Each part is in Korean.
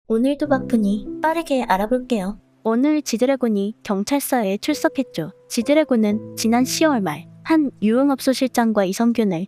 오늘도 바쁘니 빠르게 알아볼게요. 오늘 지드래곤이 경찰서에 출석했죠. 지드래곤은 지난 10월 말 한 유흥업소 실장과 이성균을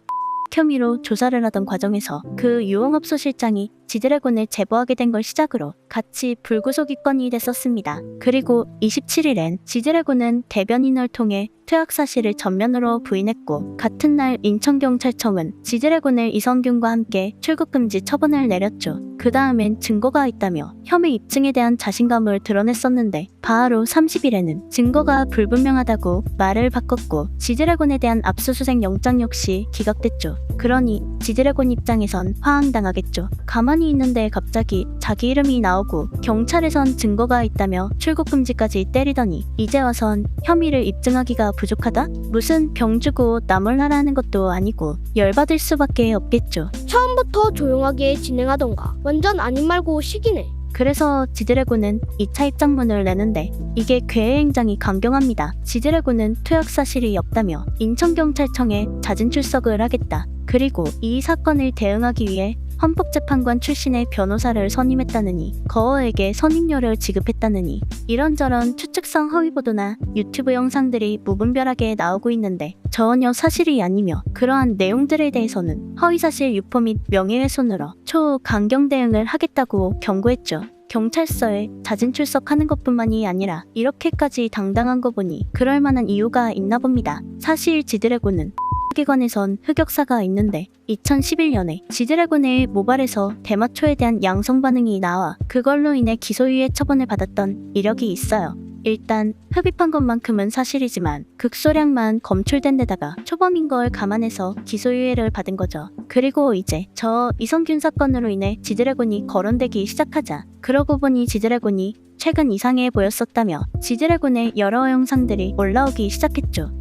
혐의로 조사를 하던 과정에서 그 유흥업소 실장이 지드래곤을 제보하게 된 걸 시작으로 같이 불구속 입건이 됐었습니다. 그리고 27일엔 지드래곤은 대변인을 통해 퇴학 사실을 전면으로 부인했고, 같은 날 인천경찰청은 지드래곤을 이성균과 함께 출국금지 처분을 내렸죠. 그 다음엔 증거가 있다며 혐의 입증에 대한 자신감을 드러냈었는데, 바로 30일에는 증거가 불분명하다고 말을 바꿨고, 지드래곤에 대한 압수수색 영장 역시 기각됐죠. 그러니 지드래곤 입장에선 화항당하겠죠. 가만히 있는데 갑자기 자기 이름이 나오고 경찰에선 증거가 있다며 출국금지까지 때리더니 이제 와선 혐의를 입증하기가 부족하다? 무슨 병 주고 나몰라라는 것도 아니고 열받을 수밖에 없겠죠. 처음부터 조용하게 진행하던가. 완전 아닌 말고 시기네. 그래서 지드래곤은 2차 입장문을 내는데 이게 굉장히 강경합니다. 지드래곤은 퇴학 사실이 없다며 인천경찰청에 자진 출석을 하겠다. 그리고 이 사건을 대응하기 위해 헌법재판관 출신의 변호사를 선임했다느니, 거어에게 선임료를 지급했다느니, 이런저런 추측성 허위보도나 유튜브 영상들이 무분별하게 나오고 있는데 전혀 사실이 아니며, 그러한 내용들에 대해서는 허위사실 유포 및 명예훼손으로 초강경 대응을 하겠다고 경고했죠. 경찰서에 자진 출석하는 것뿐만이 아니라 이렇게까지 당당한 거 보니 그럴 만한 이유가 있나 봅니다. 사실 지드래곤은 기관에선 흑역사가 있는데 2011년에 지드래곤의 모발에서 대마초에 대한 양성 반응이 나와 그걸로 인해 기소유예 처분을 받았던 이력이 있어요. 일단 흡입한 것만큼은 사실이지만 극소량만 검출된 데다가 초범인 걸 감안해서 기소유예를 받은 거죠. 그리고 이제 저 이성균 사건으로 인해 지드래곤이 거론되기 시작하자, 그러고 보니 지드래곤이 최근 이상해 보였었다며 지드래곤의 여러 영상들이 올라오기 시작했죠.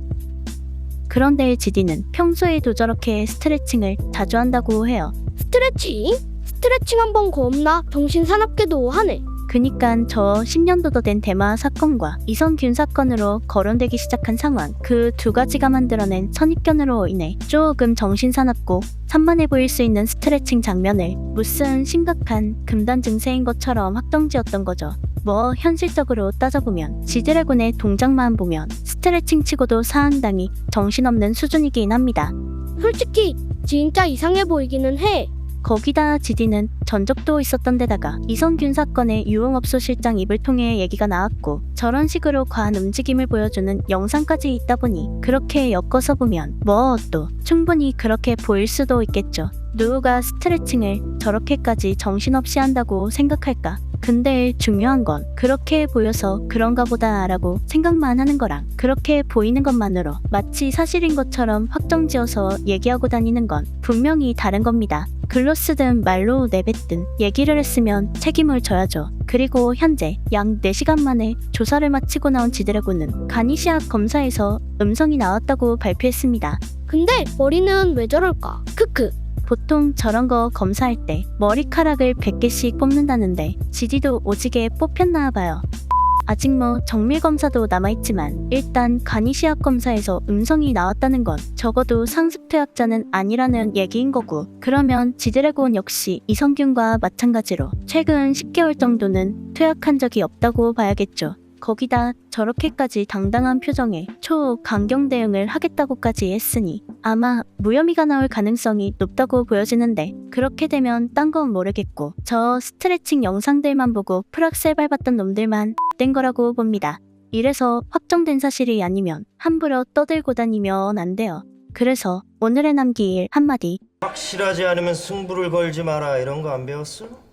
그런데 지디는 평소에도 저렇게 스트레칭을 자주 한다고 해요. 스트레칭? 스트레칭 한번 겁나 정신사납게도 하네. 그니깐 저 10년도도 된 대마 사건과 이성균 사건으로 거론되기 시작한 상황, 그 두 가지가 만들어낸 선입견으로 인해 조금 정신사납고 산만해 보일 수 있는 스트레칭 장면을 무슨 심각한 금단 증세인 것처럼 확정지었던 거죠. 뭐 현실적으로 따져보면 지드래곤의 동작만 보면 스트레칭 치고도 상당히 정신없는 수준이긴 합니다. 솔직히 진짜 이상해 보이기는 해. 거기다 지디는 전적도 있었던 데다가 이성균 사건의 유흥업소 실장 입을 통해 얘기가 나왔고, 저런 식으로 과한 움직임을 보여주는 영상까지 있다 보니 그렇게 엮어서 보면 뭐 또 충분히 그렇게 보일 수도 있겠죠. 누가 스트레칭을 저렇게까지 정신없이 한다고 생각할까? 근데 중요한 건 그렇게 보여서 그런가 보다 라고 생각만 하는 거랑 그렇게 보이는 것만으로 마치 사실인 것처럼 확정지어서 얘기하고 다니는 건 분명히 다른 겁니다. 글로 쓰든 말로 내뱉든 얘기를 했으면 책임을 져야죠. 그리고 현재 약 4시간 만에 조사를 마치고 나온 지드래곤은 간이시약 검사에서 음성이 나왔다고 발표했습니다. 근데 머리는 왜 저럴까? 크크. 보통 저런 거 검사할 때 머리카락을 100개씩 뽑는다는데 지디도 오지게 뽑혔나 봐요. 아직 뭐 정밀 검사도 남아있지만 일단 간이시약 검사에서 음성이 나왔다는 건 적어도 상습 퇴학자는 아니라는 얘기인 거고, 그러면 지드래곤 역시 이성균과 마찬가지로 최근 10개월 정도는 퇴학한 적이 없다고 봐야겠죠. 거기다 저렇게까지 당당한 표정에 초강경 대응을 하겠다고까지 했으니 아마 무혐의가 나올 가능성이 높다고 보여지는데, 그렇게 되면 딴 건 모르겠고 저 스트레칭 영상들만 보고 프락셀 밟았던 놈들만 된 거라고 봅니다. 이래서 확정된 사실이 아니면 함부로 떠들고 다니면 안 돼요. 그래서 오늘의 남길 한마디. 확실하지 않으면 승부를 걸지 마라, 이런 거 안 배웠어?